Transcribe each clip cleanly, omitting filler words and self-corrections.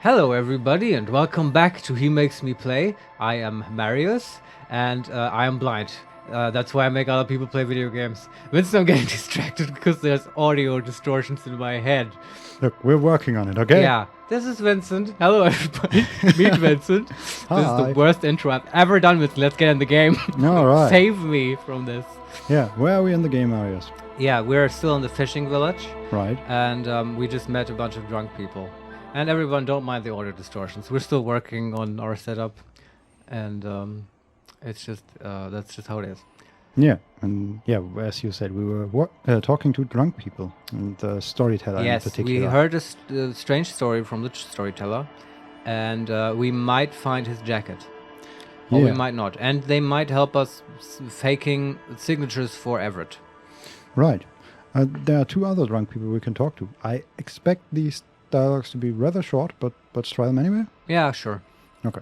Hello everybody and welcome back to HeMakesMePlay. I am Marius and I am blind. That's why I make other people play video games. Vincent, I'm getting distracted because there's audio distortions in my head. Look, we're working on it, okay? Yeah, this is Vincent. Hello everybody. Meet Vincent. Hi. This is the worst intro I've ever done with Let's Get in the Game. All right. Save me from this. Yeah, where are we in the game, Marius? Yeah, we're still in the fishing village Right. and we just met a bunch of drunk people. And everyone, don't mind the audio distortions. We're still working on our setup, and it's just that's just how it is. Yeah, and yeah, as you said, we were talking to drunk people and the storyteller in Yes, particular. we heard a strange story from the storyteller, and we might find his jacket, or we Yeah. might not. And they might help us faking signatures for Everett. Right. There are two other drunk people we can talk to. I expect these dialogues to be rather short, but let's try them anyway. Yeah, sure. Okay.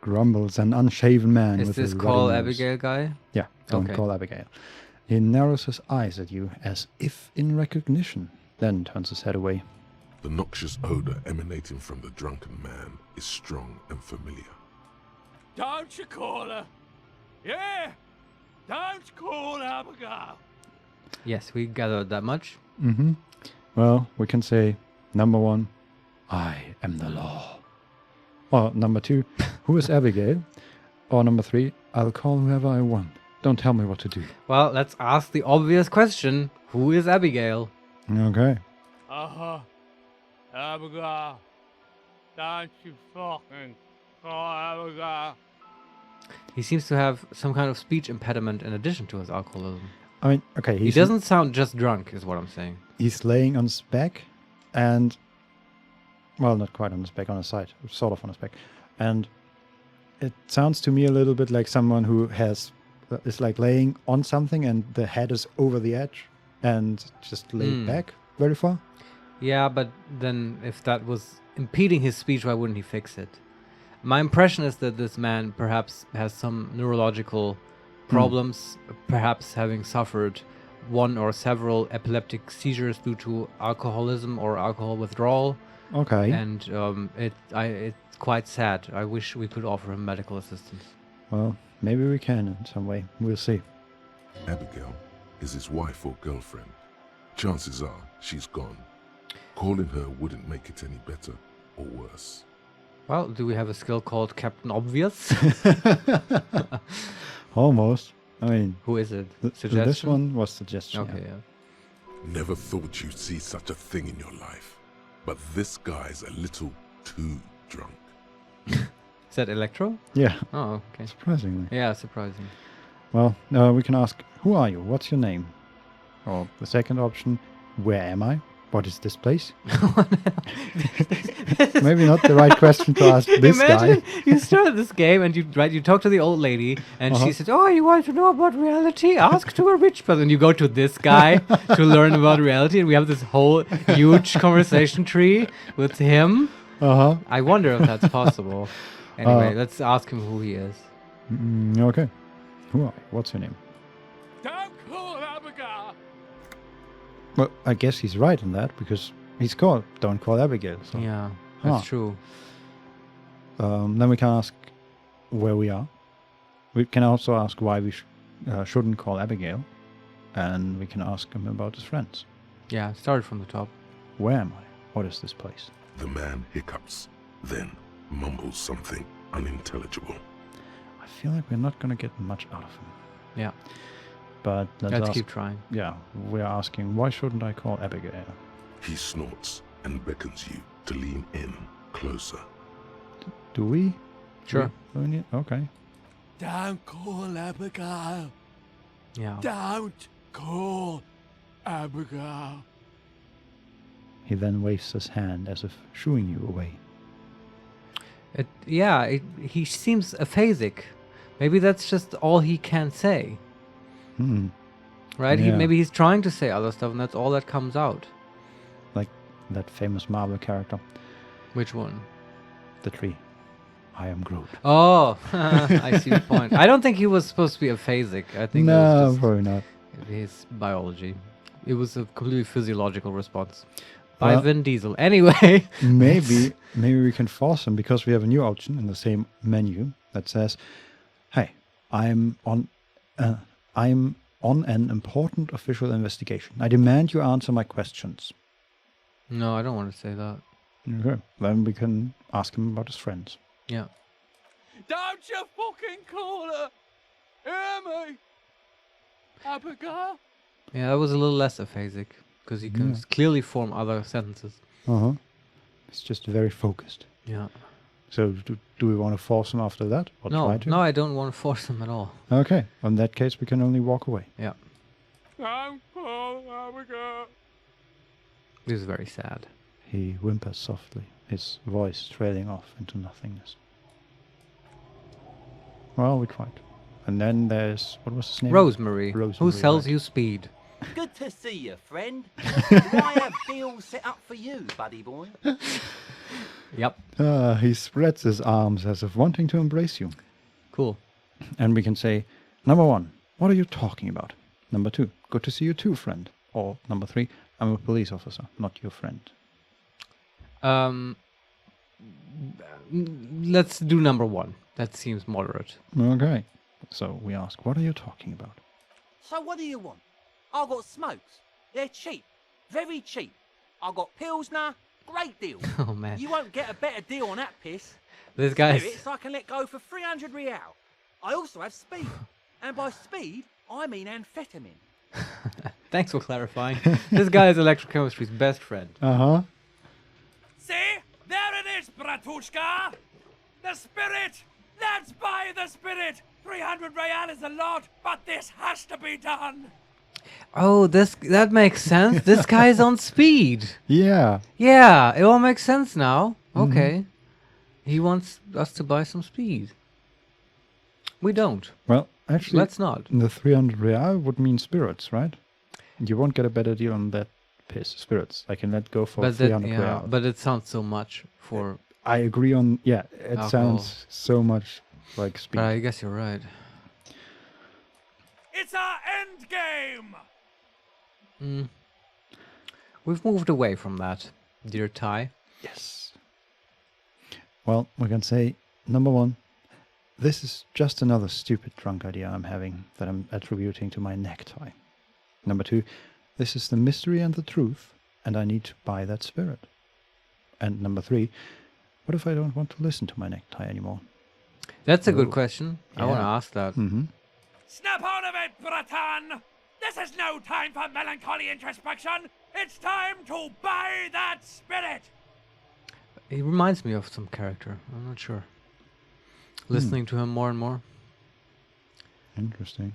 Grumbles an unshaven man Is with this a Call ruddy nose. Abigail guy? Yeah, don't Okay. call Abigail. He narrows his eyes at you as if in recognition, then turns his head away. The noxious odor emanating from the drunken man is strong and familiar. Don't you call her? Yeah! Don't call Abigail! Yes, we gathered that much. Mm-hmm. Well, we can say, number one, I am the law. Or number two, who is Abigail? Or number three, I'll call whoever I want. Don't tell me what to do. Well, let's ask the obvious question: who is Abigail? Okay. Uh-huh. Abigail. Don't you fucking call Abigail. He seems to have some kind of speech impediment in addition to his alcoholism. I mean, okay, He doesn't sound just drunk, is what I'm saying. He's laying on his back and, well, not quite on his back, on his side, sort of on his back. And it sounds to me a little bit like someone who is like laying on something and the head is over the edge and just laid back very far. Yeah, but then if that was impeding his speech, why wouldn't he fix it? My impression is that this man perhaps has some neurological problems, perhaps having suffered one or several epileptic seizures due to alcoholism or alcohol withdrawal. Okay. And it's quite sad. I wish we could offer him medical assistance. Well, maybe we can in some way. We'll see. Abigail is his wife or girlfriend. Chances are she's gone. Calling her wouldn't make it any better or worse. Well, do we have a skill called Captain Obvious? Almost. I mean, Who is it? this Suggestion? one was suggestion. Okay, yeah. yeah. Never thought you'd see such a thing in your life. But this guy's a little too drunk. Is that Electro? Yeah, Oh, okay. surprisingly. Yeah, surprising. Well, we can ask, who are you? What's your name? Or the second option, where am I? What is this place? Maybe not the right question to ask this Imagine guy. you started this game and you talk to the old lady and she said, "Oh, you want to know about reality? Ask to a rich person." You go to this guy to learn about reality, and we have this whole huge conversation tree with him. Uh-huh. I wonder if that's possible. Anyway, let's ask him who he is. Okay. Who are you? What's your name? Don't call Abigail! Well, I guess he's right in that because he's called Don't Call Abigail. So. Yeah, that's Huh. true. Then we can ask where we are. We can also ask why we shouldn't call Abigail. And we can ask him about his friends. Yeah, start from the top. Where am I? What is this place? The man hiccups, then mumbles something unintelligible. I feel like we're not going to get much out of him. Yeah, But let's let's ask, keep trying. yeah, we're asking, why shouldn't I call Abigail? He snorts and beckons you to lean in closer. Do we? Sure. Do we need? Okay. Don't call Abigail! Yeah. Don't call Abigail! He then waves his hand as if shooing you away. He seems aphasic. Maybe that's just all he can say, right? Yeah. Maybe he's trying to say other stuff, and that's all that comes out. Like that famous Marvel character, Which one? the tree. I am Groot. Oh, I see the point. I don't think he was supposed to be aphasic. I think it No, was probably not. just his biology. it was a completely physiological response. By Well- Vin Diesel. Anyway. maybe we can force him because we have a new option in the same menu that says, "Hey, I'm on an important official investigation. I demand you answer my questions." No, I don't want to say that. Okay. Then we can ask him about his friends. Yeah. Don't you fucking call her! Hear me! Abigail? Yeah, that was a little less aphasic because you can Yeah. clearly form other sentences. It's just very focused. Yeah. So do we want to force him after that? Or No, try to? no, I don't want to force them at all. Okay. In that case, we can only walk away. Yeah. Don't call Abigail. This is very sad. He whimpers softly, his voice trailing off into nothingness. Well, we tried. And then there's, what was his name? Rosemary, who Rosemary, sells right. you speed. Good to see you, friend. Do I have deals set up for you, buddy boy? Yep. He spreads his arms as if wanting to embrace you. Cool. And we can say, number 1, what are you talking about? Number 2, good to see you too, friend. Or number 3, I'm a police officer, not your friend. Let's do number 1. That seems moderate. Okay. So we ask, what are you talking about? So what do you want? I got smokes. They're cheap. Very cheap. I got Pilsner. Great deal. Oh man, You won't get a better deal on that piss. this guy's. Spirits I can let go for 300 real. I also have speed. And by speed, I mean amphetamine. Thanks for clarifying. This guy is electrochemistry's best friend. See? There it is, Bratushka! The spirit! Let's buy the spirit! 300 real is a lot, but this has to be done! Oh, that makes sense. This guy's on speed. Yeah. Yeah, it all makes sense now. Okay. He wants us to buy some speed. We don't. Well, actually, Let's not. the 300 real would mean spirits, right? You won't get a better deal on that piss. Spirits. I can let go for But 300 yeah, real. but it sounds so much for. I agree on, it Alcohol. sounds so much like speed. But I guess you're right. It's our end game! We've moved away from that, dear Ty. Yes. Well, we can say, number 1, this is just another stupid drunk idea I'm having that I'm attributing to my necktie. Number 2, this is the mystery and the truth, and I need to buy that spirit. And number 3, what if I don't want to listen to my necktie anymore? That's a good Oh, question. I want to yeah. ask that. Snap out of it, Bratan! This is no time for melancholy introspection! It's time to buy that spirit! He reminds me of some character. I'm not sure. Listening to him more and more. Interesting.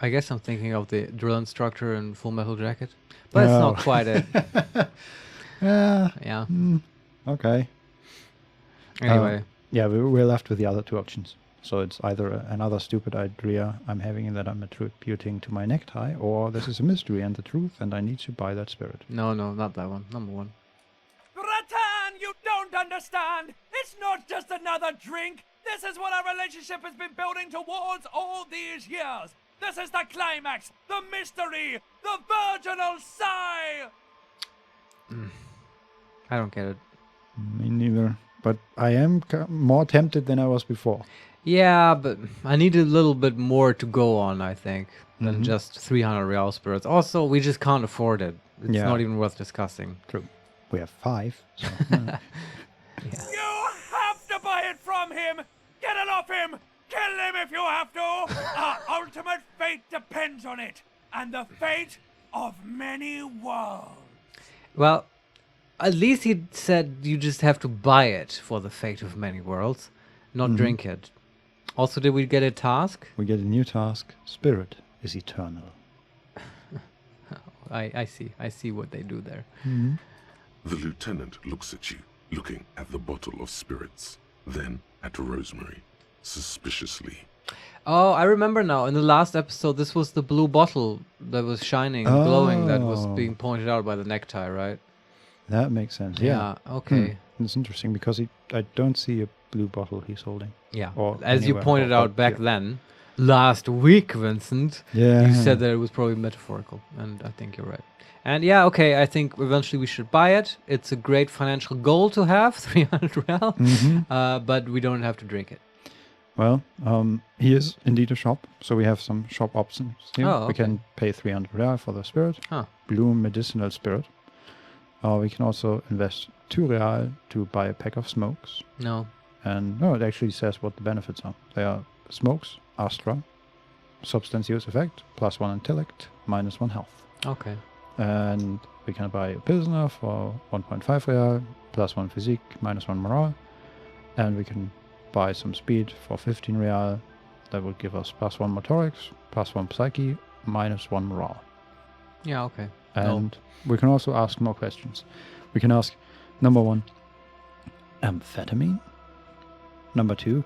I guess I'm thinking of the drill instructor in Full Metal Jacket, but it's not No. quite it. Yeah. Okay. Anyway, Yeah, we're left with the other 2 options. So it's either another stupid idea I'm having that I'm attributing to my necktie, or this is a mystery and the truth, and I need to buy that spirit. no, not that one. Number 1. Bratan, you don't understand! It's not just another drink! This is what our relationship has been building towards all these years! This is the climax, the mystery, the virginal sigh! I don't get it. Me neither. But I am more tempted than I was before. Yeah, but I need a little bit more to go on, I think, than just 300 real spirits. Also, we just can't afford it. It's Yeah. not even worth discussing. True. We have 5. So, You have to buy it from him! Get it off him! Kill him if you have to! Our ultimate fate depends on it! And the fate of many worlds! Well, at least he said you just have to buy it for the fate of many worlds, not drink it. Also, did we get a task? we get a new task. Spirit is eternal. I see what they do there. The lieutenant looks at you, looking at the bottle of spirits, then at Rosemary, suspiciously. Oh, I remember now. In the last episode, this was the blue bottle that was shining, glowing, that was Oh. being pointed out by the necktie, right? That makes sense. Yeah. Okay. It's interesting because I don't see a blue bottle he's holding. Yeah. Or As you anywhere, pointed or out back here. then, last week, Vincent. Yeah. You said that it was probably metaphorical, and I think you're right. And yeah, okay, I think eventually we should buy it. It's a great financial goal to have, 300 real, but we don't have to drink it. Well, he is indeed a shop, so we have some shop options here. Oh, We okay. can pay 300 real for the spirit, Huh. blue medicinal spirit. We can also invest 2 real to buy a pack of smokes. No. And no, it actually says what the benefits are. They are smokes, Astra, substance use effect, +1 intellect, -1 health. Okay. And we can buy a Pilsner for 1.5 real, +1 physique, -1 morale. And we can buy some speed for 15 real. That will give us +1 motorics, +1 psyche, -1 morale. Yeah, okay. And we can also ask more questions. We can ask, number 1, amphetamine? Number 2,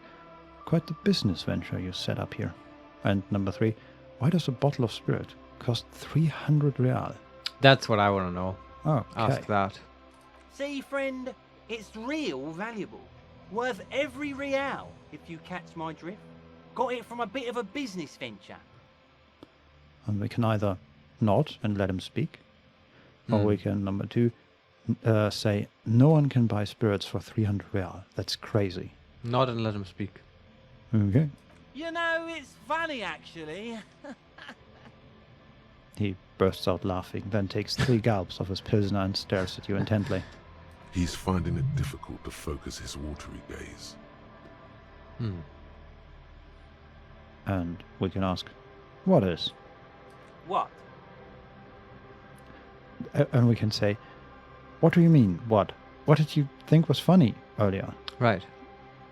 quite the business venture you set up here. And number 3, why does a bottle of spirit cost 300 real? That's what I want to know. Okay. Ask that. See, friend, it's real valuable. Worth every real, if you catch my drift. Got it from a bit of a business venture. And we can either nod and let him speak, or we can, number 2, say, no one can buy spirits for 300 real. That's crazy. Nod and let him speak. Okay. You know, it's funny, actually. He bursts out laughing, then takes 3 gulps of his Pilsner and stares at you intently. He's finding it difficult to focus his watery gaze. And we can ask, what is? What? And we can say, what do you mean, what? What did you think was funny earlier? Right.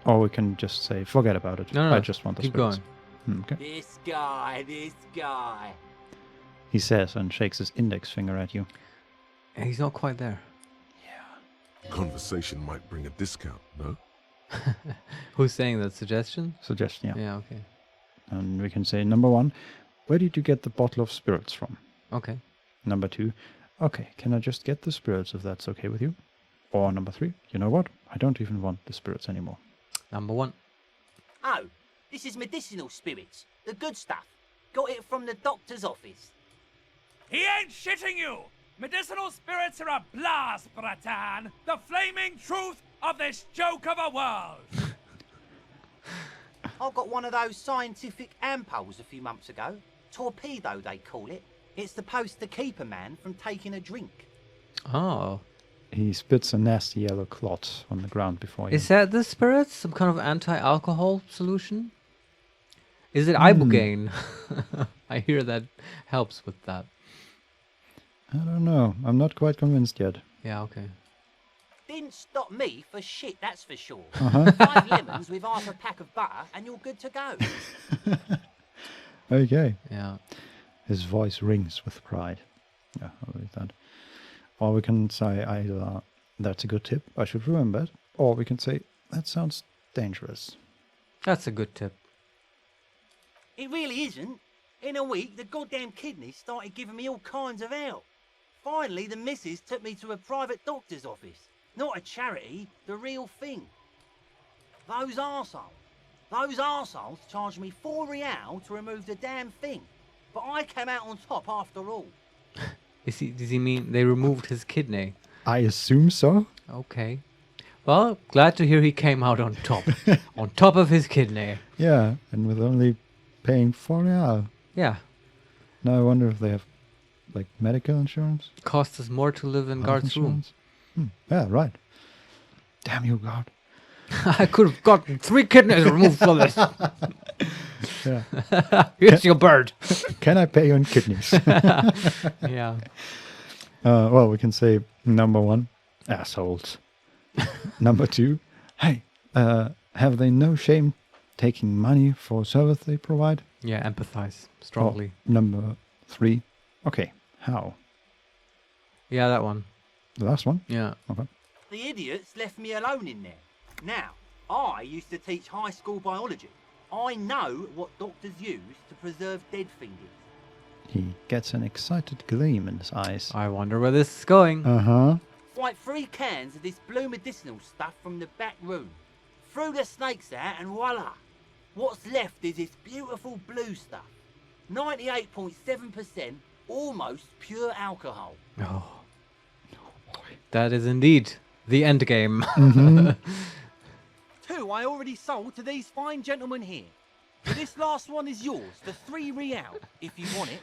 Or we can just say, forget about it. No, I just want the keep spirits. going. Okay. This guy. He says and shakes his index finger at you. He's not quite there. Conversation might bring a discount, no? Who's saying that? Suggestion? Suggestion, yeah. Yeah, okay. And we can say, number 1, where did you get the bottle of spirits from? Okay. Number 2, okay, can I just get the spirits if that's okay with you? Or number 3, you know what? I don't even want the spirits anymore. Number 1. Oh, this is medicinal spirits. The good stuff. Got it from the doctor's office. He ain't shitting you! Medicinal spirits are a blast, Bratan! The flaming truth of this joke of a world! I got one of those scientific ampoules a few months ago. Torpedo, they call it. It's supposed to keep a man from taking a drink. Oh. He spits a nasty yellow clot on the ground before you. Is that the spirit? Some kind of anti-alcohol solution? Is it ibogaine? I hear that helps with that. I don't know. I'm not quite convinced yet. Yeah, okay. Didn't stop me for shit, that's for sure. Uh-huh. 5 lemons with half a pack of butter and you're good to go. Okay. Yeah. His voice rings with pride. Yeah, I'll read that. Or we can say either, that's a good tip, I should remember it. Or we can say, that sounds dangerous. That's a good tip. It really isn't. In a week, the goddamn kidneys started giving me all kinds of help. Finally, the missus took me to a private doctor's office. Not a charity, the real thing. Those arseholes charged me 4 real to remove the damn thing. But I came out on top after all. Does he mean they removed his kidney? I assume so. Okay. Well, glad to hear he came out on top. On top of his kidney. Yeah, and with only paying 4 real. Yeah. Now I wonder if they have, like, medical insurance? Cost us more to live in Health Guard's room. insurance? Yeah, right. Damn you, God. I could have gotten 3 kidneys removed for this. Yeah. Here's your bird. Can I pay you in kidneys? Yeah. Well, we can say, number 1, assholes. Number 2, hey, have they no shame taking money for service they provide? Yeah, empathize strongly. Or number 3, okay, how? Yeah, that one. The last one? Yeah. Okay. The idiots left me alone in there. Now, I used to teach high school biology. I know what doctors use to preserve dead fingers. He gets an excited gleam in his eyes. I wonder where this is going. Uh-huh. Like 3 cans of this blue medicinal stuff from the back room. Threw the snakes out and voila. What's left is this beautiful blue stuff. 98.7% almost pure alcohol. Oh. That is indeed the Endgame. Two I already sold to these fine gentlemen here. So this last one is yours, the 3 real, if you want it.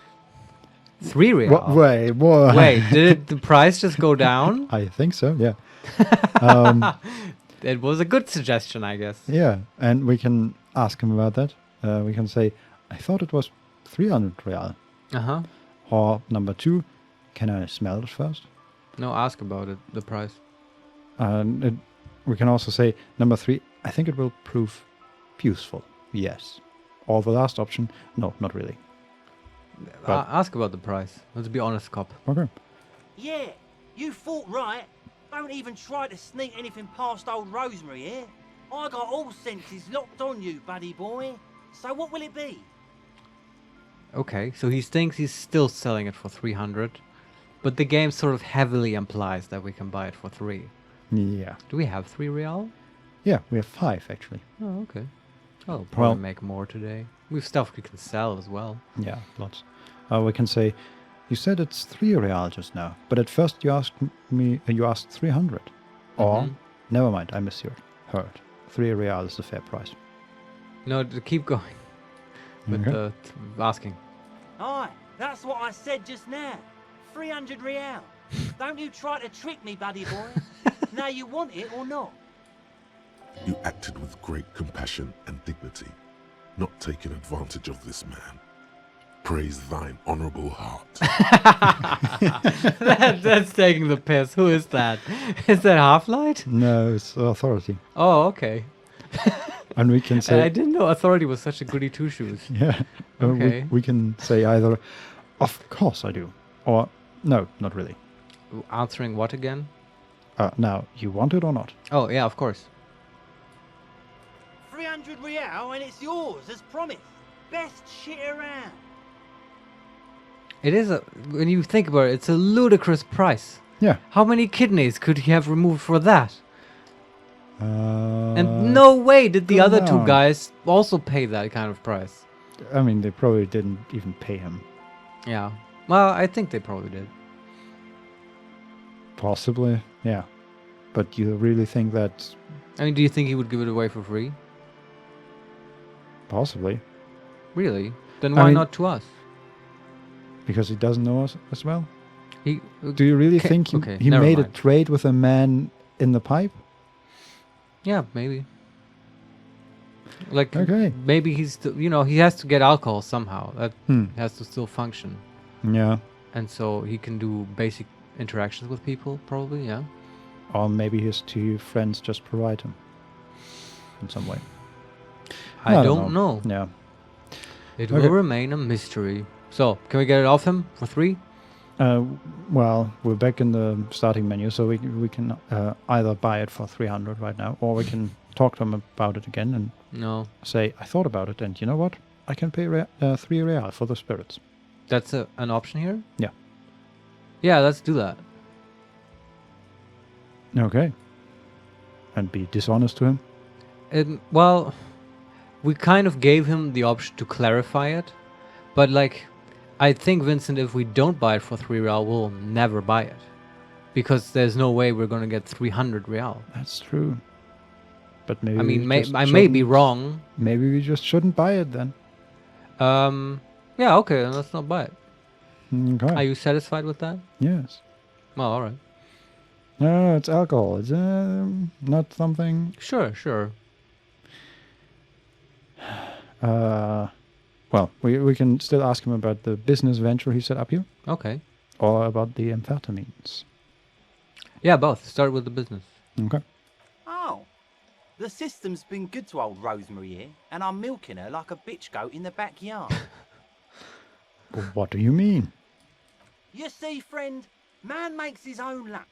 3 real. What? Wait. Did the price just go down? I think so. Yeah. It was a good suggestion, I guess. Yeah, and we can ask him about that. We can say, I thought it was 300 real. Uh-huh. Or number 2, can I smell it first? No, ask about it, the price. We can also say, number 3, I think it will prove useful. Yes. Or the last option, no, not really. But- Ask about the price. Let's be honest, cop. Okay. Yeah, you thought right. Don't even try to sneak anything past old Rosemary here. I got all senses locked on you, buddy boy. So what will it be? Okay, so he thinks he's still selling it for 300, but the game sort of heavily implies that we can buy it for 3. Yeah. Do we have 3 real? Yeah, we have 5 actually. Oh, okay. I'll probably Well- make more today. We've stuff we can sell as well. Yeah, lots. We can say, you said it's 3 real just now, but at first you asked 300. Or, Mhm. never mind, I misheard. 3 real is the fair price. No, keep going with Okay. the asking. Aye, that's what I said just now. 300 real. Don't you try to trick me, buddy boy. Now you want it or not? You acted with great compassion and dignity, not taking advantage of this man. Praise thine honourable heart. That's taking the piss. Who is that? Is that Half-Light? No, it's authority. Oh, okay. And we can I say, didn't know Authority was such a goody two-shoes. yeah, Okay. we can say either, of course I do, or no, not really. Answering what again? Now, you want it or not? Oh, yeah, of course. 300 real and it's yours, as promised. Best shit around. It is when you think about it, it's a ludicrous price. Yeah. How many kidneys could he have removed for that? And And no way did the go other 2 down. guys also pay that kind of price. I mean, they probably didn't even pay him. Yeah. Well, I think they probably did. Possibly, yeah. But you really think that I mean, do you think he would give it away for free? possibly, Really? Then I why mean- not to us? because he doesn't know us as well? He Do you really Ca- think he, okay, he never made a mind. trade with a man in the pipe? Yeah, maybe. Like Okay. maybe he's still, he has to get alcohol somehow. That Hmm. has to still function. Yeah. And so he can do basic interactions with people, probably, yeah. Or maybe his 2 friends just provide him in some way. I don't know. Yeah. It Okay. will remain a mystery. So, can we get it off him for 3? Well, we're back in the starting menu, so we can either buy it for 300 right now, or we can talk to him about it again and No. say, I thought about it, and you know what? I can pay 3 real for the spirits. That's an option here? Yeah. Yeah, let's do that. Okay. And be dishonest to him? Well, we kind of gave him the option to clarify it, but I think, Vincent, if we don't buy it for 3 real, we'll never buy it. Because there's no way we're going to get 300 real. That's true. But maybe I mean, we just I may be shouldn't- wrong. Maybe we just shouldn't buy it then. Yeah, okay, then let's not buy it. Okay. Are you satisfied with that? Yes. Well, alright. No, it's alcohol. It's not something. Sure. Well, we can still ask him about the business venture he set up here, Okay. or about the amphetamines. Yeah, both. Start with the business. Okay. Oh, the system's been good to old Rosemary here, and I'm milking her like a bitch goat in the backyard. What do you mean? You see, friend, man makes his own luck,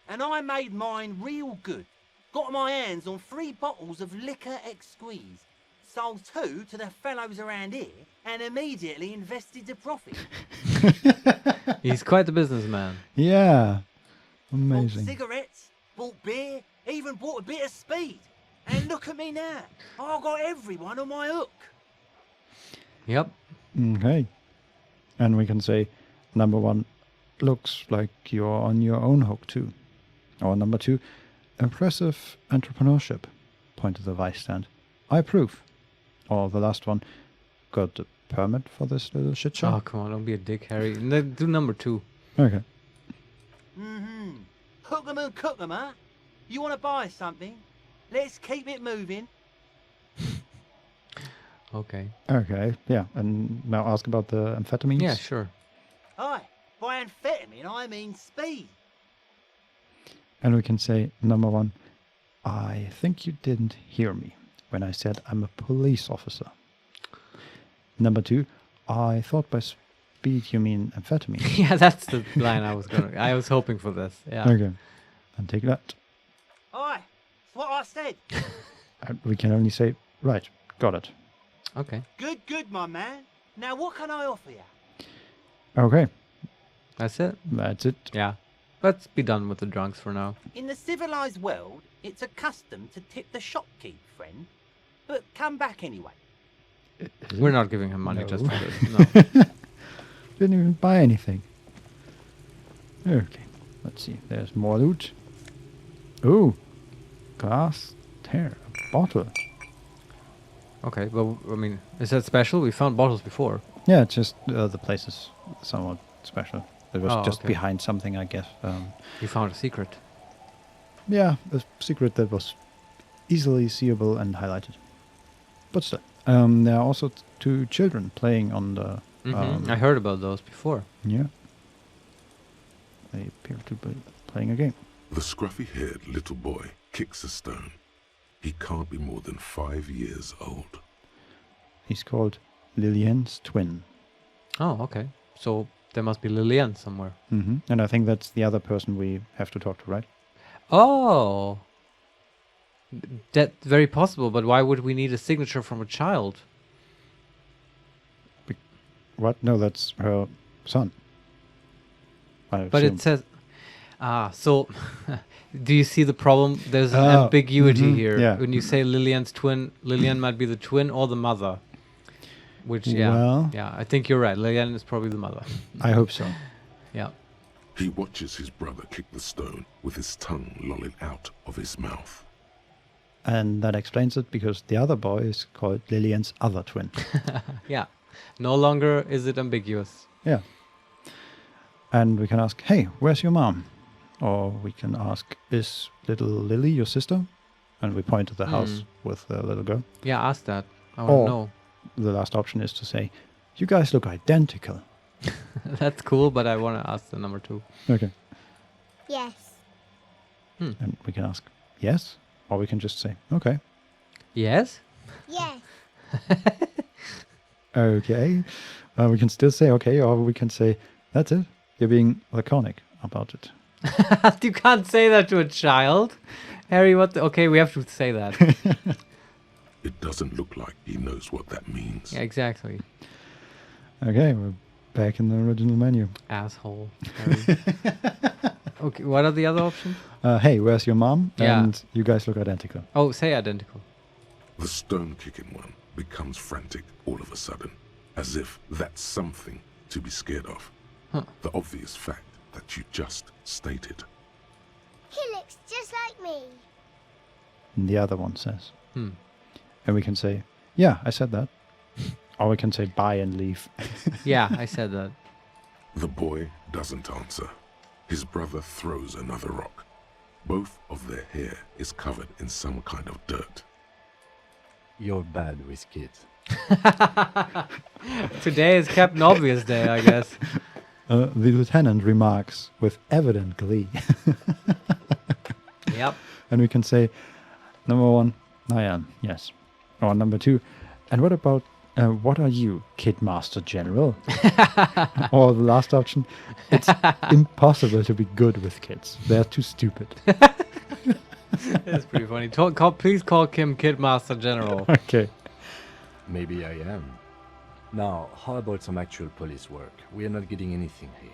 and I made mine real good. Got my hands on 3 bottles of liquor ex-squeeze, sold 2 to the fellows around here, and immediately invested the profit. He's quite the businessman. Yeah. Bought Amazing. cigarettes, bought beer, even bought a bit of speed. And look at me now. I got everyone on my hook. Yep. Okay. And we can say, number 1, looks like you're on your own hook too. Or number 2, impressive entrepreneurship. Point to the vice stand. I approve. Or the last one, got the permit for this little shit show? Oh, come on, don't be a dick, Harry. Do number 2. Okay. Mm-hmm. Hook 'em and cook 'em, huh? You want to buy something? Let's keep it moving. Okay. Okay, yeah. And now ask about the amphetamines? Yeah, sure. Aye, by amphetamine I mean speed. And we can say, number 1, I think you didn't hear me when I said I'm a police officer. Number 2, I thought by speed you mean amphetamine. Yeah, that's the line I was hoping for this. Yeah. Okay. And take that. Aye, that's what I said. And we can only say, right, got it. Okay. Good, my man. Now what can I offer you? Okay, That's it. that's it. Yeah. Let's be done with the drunks for now. In the civilized world, it's a custom to tip the shopkeep, friend. But come back anyway. We're not giving him money No. just for this. No. Didn't even buy anything. Okay, let's see. There's more loot. Ooh, glass tear, a bottle. Okay, well, I mean, is that special? We found bottles before. Yeah, it's just the place is somewhat special. It was Oh, just okay. behind something, I guess. You found a secret. Yeah, a secret that was easily seeable and highlighted. But still, there are also 2 children playing on the. I heard about those before. Yeah. They appear to be playing a game. The scruffy-haired little boy kicks a stone. He can't be more than 5 years old. He's called Lilienne's twin. Oh, okay. So there must be Lilienne somewhere. And I think that's the other person we have to talk to, right? Oh. That's very possible, but why would we need a signature from a child? What? No, that's her son. I But assume. it says... so... do you see the problem? There's an Oh, ambiguity here. yeah. When you say Lilienne's twin, Lilienne might be the twin or the mother. Which, Well- yeah, I think you're right. Lilienne is probably the mother. I hope so. Yeah. He watches his brother kick the stone with his tongue lolling out of his mouth. And that explains it because the other boy is called Lilienne's other twin. Yeah. No longer is it ambiguous. Yeah. And we can ask, hey, where's your mom? Or we can ask, is little Lily your sister? And we point to the house with the little girl. Yeah, ask that. I want Or to know. the last option is to say, you guys look identical. That's cool, but I want to ask the number 2. Okay. Yes. And we can ask, yes? Or we can just say, okay. Yes? Yes. Okay. We can still say okay, or we can say, that's it. You're being laconic about it. You can't say that to a child. Harry, what the... Okay, we have to say that. It doesn't look like he knows what that means. Yeah, exactly. Okay, we're back in the original menu. Asshole. Harry. Okay, what are the other options? Hey, where's your mom? Yeah. And you guys look identical. Oh, say identical. The stone-kicking one becomes frantic all of a sudden, as if that's something to be scared of. The obvious fact that you just stated. He looks just like me. And the other one says. Hmm. And we can say, yeah, I said that. Or we can say bye and leave. Yeah, I said that. The boy doesn't answer. His brother throws another rock. Both of their hair is covered in some kind of dirt. You're bad with kids. Today is Captain Obvious Day, I guess. The lieutenant remarks with evident glee. Yep. And we can say, number 1, Nayan, yes. Or number 2, and what about, what are you, Kid Master General? Or the last option, it's impossible to be good with kids. They're too stupid. That's pretty funny. Please call Kim Kidmaster General. Okay. Maybe I am. Now, how about some actual police work? We are not getting anything here.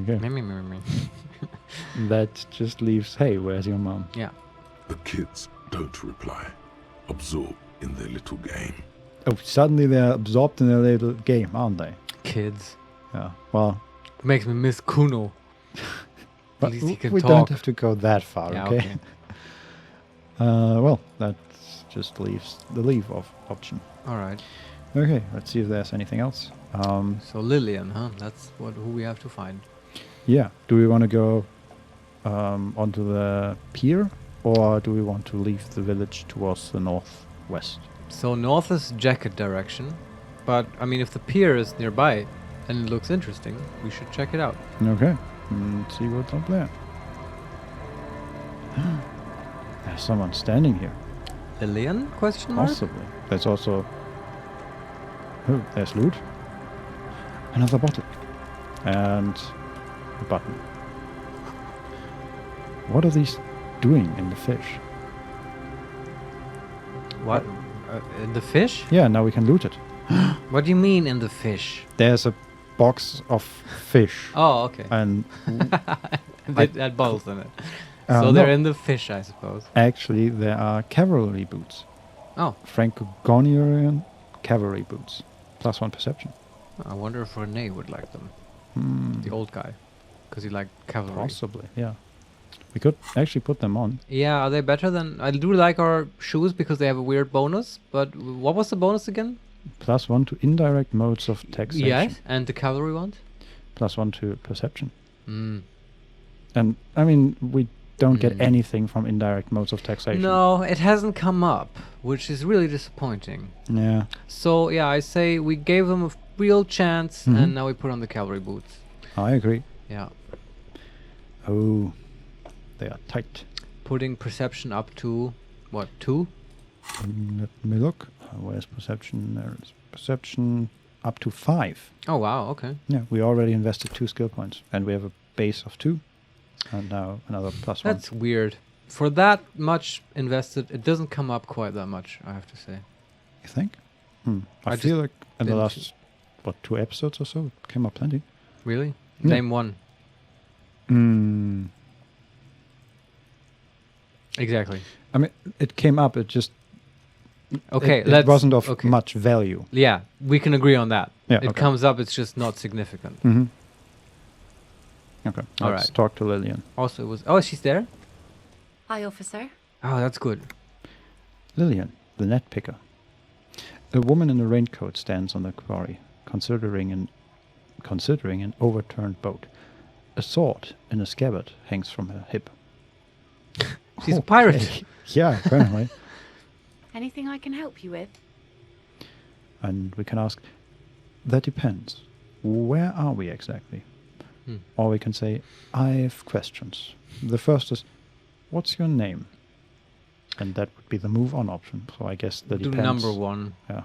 Okay. Me. That just leaves, hey, where's your mom? Yeah. The kids Don't reply. Absorb in their little game. Oh, suddenly they're absorbed in a little game, aren't they? Kids. Yeah. Well, Makes me miss Kuno. but At least he can we talk. don't have to go that far, Yeah, okay? okay. Well, that just leaves the leave option. All right. Okay, let's see if there's anything else. So Lilienne, huh? That's who we have to find. Yeah. Do we want to go onto the pier, or do we want to leave the village towards the northwest? So north is jacket direction, but I mean, if the pier is nearby and it looks interesting, we should check it out. Okay. See what's up there. There's someone standing here. Lilienne? Question mark? Possibly. There's also... Oh, there's loot. Another bottle. And a button. What are these doing in the fish? What? In the fish? Yeah, now we can loot it. What do you mean in the fish? There's a box of fish. Oh, okay. And It had balls in it. Uh, So they're no. in the fish, I suppose. actually there are cavalry boots. Oh, Francogonian cavalry boots. +1 perception. I wonder if Rene would like them. Hmm, The old guy. Because he liked cavalry. possibly, yeah. We could actually put them on. Yeah, are they better than... I do like our shoes because they have a weird bonus, but what was the bonus again? +1 to indirect modes of taxation. Yes, and the cavalry ones? +1 to perception. Mm. And I mean, we don't get Mm. anything from indirect modes of taxation. No, it hasn't come up, which is really disappointing. Yeah. So, yeah, I say we gave them a real chance, Mhm. and now we put on the cavalry boots. I agree. Yeah. Oh, they are tight. Putting perception up to, what, 2? Let me look. Where's perception? There is perception up to 5. Oh, wow, okay. Yeah, we already invested 2 skill points, and we have a base of 2, and now another +1. That's weird. For that much invested, it doesn't come up quite that much, I have to say. You think? I I feel just like in the didn't last, 2 episodes or so, it came up plenty. Really? Yeah. Name one. Hmm. Exactly. I mean, it came up. It just Okay, it wasn't of okay. much value. Yeah, we can agree on that. Yeah, It okay. comes up, it's just not significant. Mm-hmm. Okay, All let's right. talk to Lilienne. Also, it was... Oh, she's there? Hi, officer. Oh, that's good. Lilienne, the net picker. A woman in a raincoat stands on the quarry, considering an overturned boat. A sword in a scabbard hangs from her hip. She's a pirate. Okay. Yeah, apparently. Anything I can help you with? And we can ask, that depends. Where are we exactly? Hmm. Or we can say, I have questions. The first is, what's your name? And that would be the move on option. So I guess that Do depends. number 1. Yeah.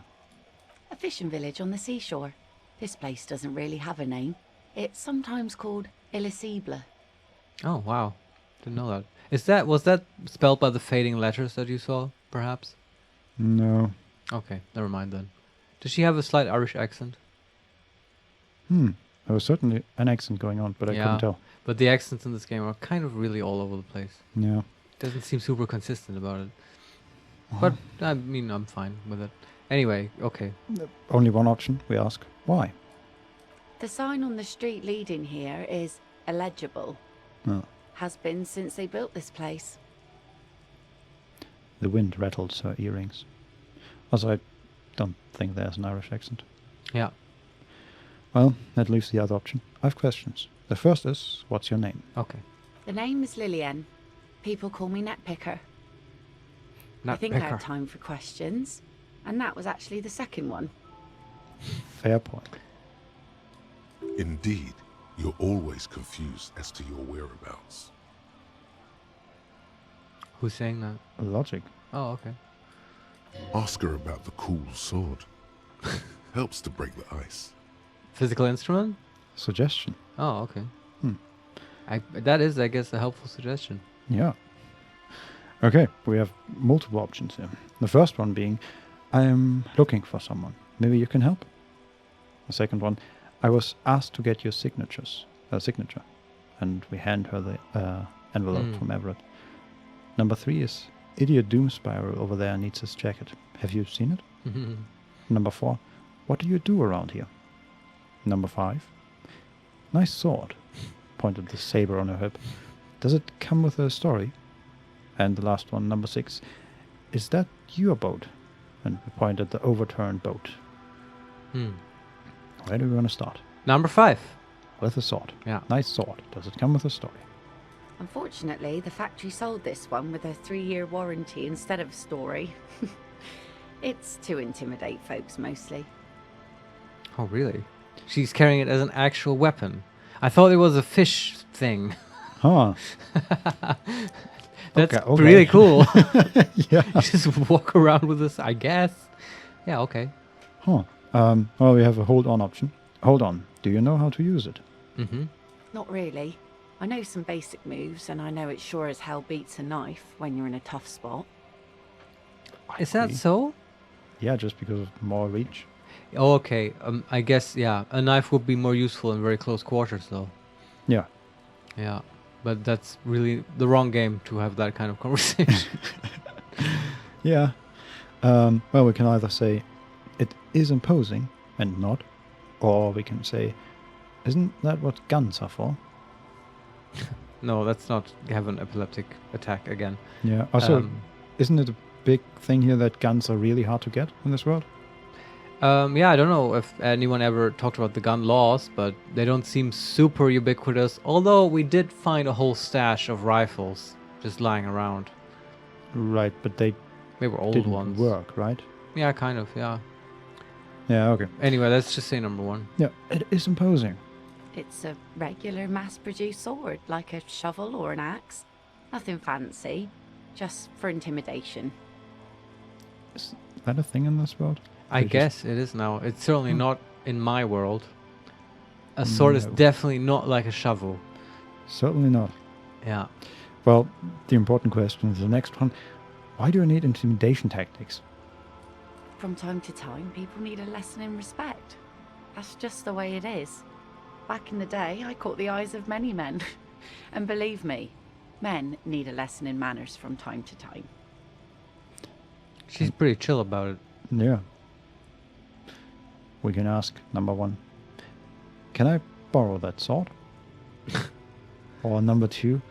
A fishing village on the seashore. This place doesn't really have a name. It's sometimes called Illisible. Oh, wow. Didn't know that. Was that spelled by the fading letters that you saw, perhaps? No. Okay, never mind then. Does she have a slight Irish accent? There was certainly an accent going on, but I couldn't tell. But the accents in this game are kind of really all over the place. Yeah. Doesn't seem super consistent about it. But, I mean, I'm fine with it. Anyway, okay. Only one option. We ask, why? The sign on the street leading here is illegible. Oh. Has been since they built this place. The wind rattles her earrings. Also, I don't think there's an Irish accent. Yeah. Well, that leaves the other option. I have questions. The first is, what's your name? Okay. The name is Lilienne. People call me Netpicker. I think I had time for questions. And that was actually the second one. Fair point. Indeed, you're always confused as to your whereabouts. Who's saying that? Logic. Oh, okay. Ask her about the cool sword. Helps to break the ice. Physical instrument? Suggestion. Oh, okay. Hmm. That is, I guess, a helpful suggestion. Yeah. Okay, we have multiple options here. The first one being, I am looking for someone. Maybe you can help. The second one, I was asked to get your signature. And we hand her the envelope Mm. from Everett. Number 3 is, idiot doom spiral over there needs his jacket. Have you seen it? Number 4. What do you do around here? Number 5. Nice sword. Pointed the saber on her hip. Does it come with a story? And the last one, number 6. Is that your boat? And we point at the overturned boat. Where do we want to start? Number 5. With a sword. Yeah. Nice sword. Does it come with a story? Unfortunately, the factory sold this one with a 3-year warranty instead of story. It's to intimidate folks mostly. Oh, really? She's carrying it as an actual weapon. I thought it was a fish thing. Huh. That's Okay. really cool. Yeah. Just walk around with this, I guess. Yeah, okay. Huh. Well, we have a hold on option. Hold on. Do you know how to use it? Not really. I know some basic moves, and I know it sure as hell beats a knife when you're in a tough spot. Is that so? Yeah, just because of more reach. Oh, okay. I guess, yeah. A knife would be more useful in very close quarters, though. Yeah. Yeah. But that's really the wrong game to have that kind of conversation. Yeah. Well, we can either say it is imposing and not, or we can say, isn't that what guns are for? No, that's not have an epileptic attack again. Yeah. Also, isn't it a big thing here that guns are really hard to get in this world? Yeah, I don't know if anyone ever talked about the gun laws, but they don't seem super ubiquitous. Although we did find a whole stash of rifles just lying around. Right, but they were old didn't ones. work, right? Yeah, kind of, yeah. Yeah, okay. Anyway, let's just say number 1. Yeah, it is imposing. It's a regular mass-produced sword, like a shovel or an axe. Nothing fancy, just for intimidation. Is that a thing in this world? I guess it is now. It's certainly not in my world. A sword is No. definitely not like a shovel. Certainly not. Yeah. Well, the important question is the next one. Why do you need intimidation tactics? From time to time, people need a lesson in respect. That's just the way it is. Back in the day, I caught the eyes of many men. And believe me, men need a lesson in manners from time to time. She's pretty chill about it. Yeah. We can ask number 1. Can I borrow that sword? Or number 2.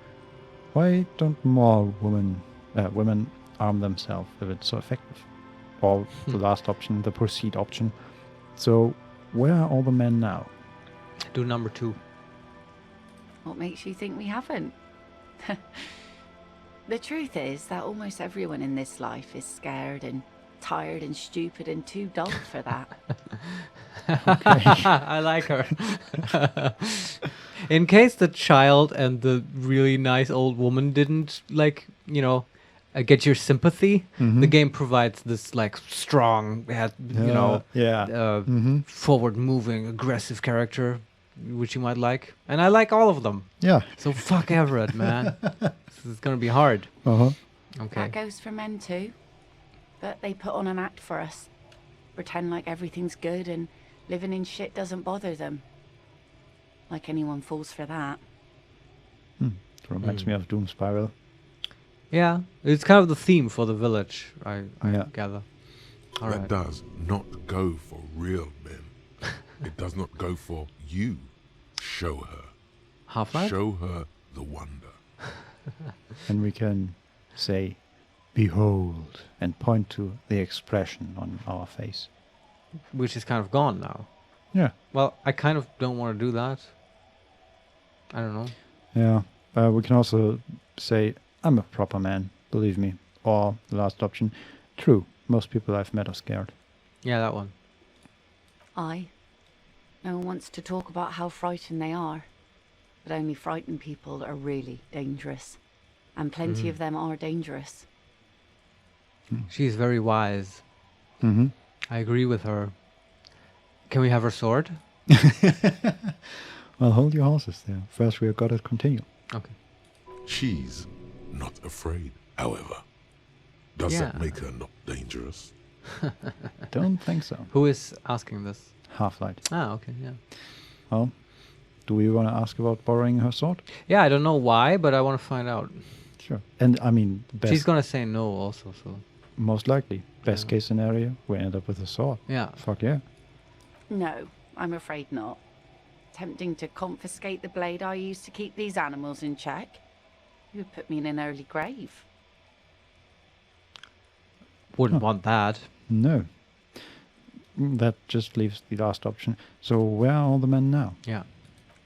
Why don't more women arm themselves if it's so effective? Or the last option, the proceed option. So where are all the men now? Do number 2. What makes you think we haven't? The truth is that almost everyone in this life is scared and tired and stupid and too dull for that. I like her. In case the child and the really nice old woman didn't, get your sympathy, the game provides this, strong, forward-moving, aggressive character, which you might like. And I like all of them. Yeah. So fuck Everett, man. This is going to be hard. Uh-huh. Okay. That goes for men too. But they put on an act for us. Pretend like everything's good and living in shit doesn't bother them. Like anyone falls for that. It reminds me of Doom Spiral. Yeah, it's kind of the theme for the village, I Yeah. gather. All That right. does not go for real men. It does not go for you. Show her. Half-Life? Show her the wonder. And we can say, behold, and point to the expression on our face. Which is kind of gone now. Yeah. Well, I kind of don't want to do that. I don't know. Yeah. We can also say, I'm a proper man, believe me. Or the last option, true, most people I've met are scared. Yeah, that one. No one wants to talk about how frightened they are. But only frightened people are really dangerous. And plenty of them are dangerous. She's very wise. Mm-hmm. I agree with her. Can we have her sword? Well, hold your horses there. First we've got to continue. Okay. She's not afraid, however. Does that make her not dangerous? Don't think so. Who is asking this? Half-Light. Ah, okay, yeah. Well, do we want to ask about borrowing her sword? Yeah, I don't know why, but I want to find out. Sure. And I mean, best, She's gonna say no also, so most likely, best Yeah. case scenario, we end up with a sword. yeah. Fuck yeah. No, I'm afraid not. Tempting to confiscate the blade I used to keep these animals in check. You would put me in an early grave. Wouldn't want that. No. That just leaves the last option. So where are all the men now? Yeah.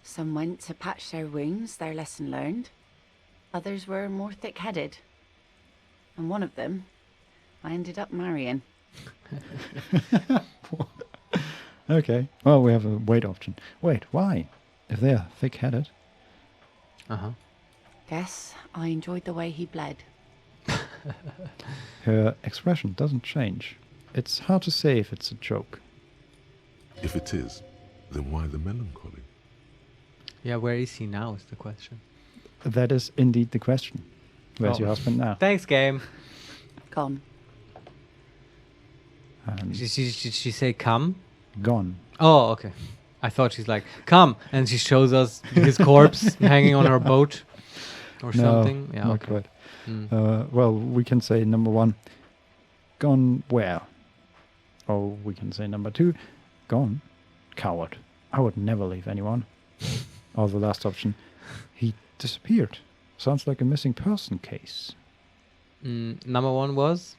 Some went to patch their wounds, their lesson learned. Others were more thick-headed. And one of them, I ended up marrying. Okay. Well, we have a wait option. Wait, why? If they're thick-headed. Uh-huh. Guess I enjoyed the way he bled. Her expression doesn't change. It's hard to say if it's a joke. If it is, then why the melancholy? Yeah, where is he now is the question. That is indeed the question. Where's Oh. your husband now? Thanks, game. Gone. Did she say come? Gone. Oh, okay. I thought she's like, come, and she shows us his corpse hanging on her boat or something. Yeah, not okay. quite. Mm. Well, we can say number one, gone where? Or we can say number two, gone, coward. I would never leave anyone. Or the last option, he disappeared. Sounds like a missing person case. Number one was?